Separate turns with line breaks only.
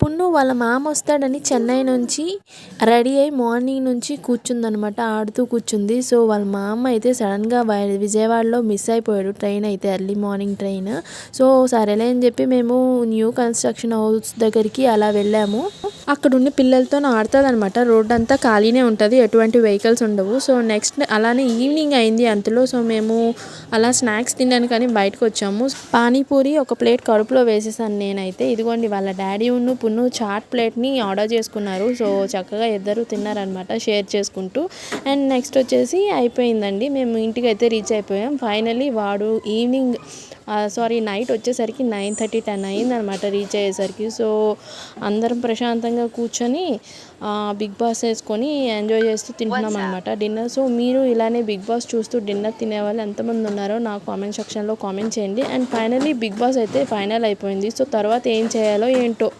పున్ను వాళ్ళ మామ వస్తాడని చెన్నై నుంచి రెడీ అయ్యి మార్నింగ్ నుంచి కూర్చుందనమాట, ఆడుతూ కూర్చుంది. సో వాళ్ళ మామ అయితే సడన్గా విజయవాడలో మిస్ అయిపోయాడు, ట్రైన్ అయితే ఎర్లీ మార్నింగ్ ట్రైన్. సో సరేలే అని చెప్పి మేము న్యూ కన్స్ట్రక్షన్ హౌస్ దగ్గరికి అలా వెళ్ళాము. అక్కడ ఉన్న పిల్లలతో ఆడుతుంది అనమాట. రోడ్ అంతా ఖాళీనే ఉంటుంది, ఎటువంటి వెహికల్స్ ఉండవు. సో నెక్స్ట్ అలానే ఈవినింగ్ అయింది అంతలో. సో మేము అలా స్నాక్స్ తినడానికి కానీ బయటకు వచ్చాము. పానీపూరి ఒక ప్లేట్ కడుపులో వేసేసాను నేనైతే. ఇదిగోండి వాళ్ళ డాడీ పున్ను చాట్ ప్లేట్ని ఆర్డర్ చేసుకున్నారు. సో చక్కగా ఇద్దరు తిన్నారనమాట షేర్ చేసుకుంటూ. అండ్ నెక్స్ట్ వచ్చేసి అయిపోయిందండి, మేము ఇంటికి అయితే రీచ్ అయిపోయాం ఫైనల్లీ. వాడు నైట్ వచ్చేసరికి 9:30 10 అయిందనమాట రీచ్ అయ్యేసరికి. సో అందరం ప్రశాంతంగా కూర్చొని బిగ్ బాస్ వేసుకొని ఎంజాయ్ చేస్తూ తింటున్నాం అనమాట డిన్నర్. సో మీరు ఇలానే బిగ్ బాస్ చూస్తూ డిన్నర్ తినేవాళ్ళు ఎంతమంది ఉన్నారో నాకు కామెంట్ సెక్షన్లో కామెంట్ చేయండి. అండ్ ఫైనల్లీ బిగ్ బాస్ అయితే ఫైనల్ అయిపోయింది. సో తర్వాత ఏం చేయాలో ఏంటో.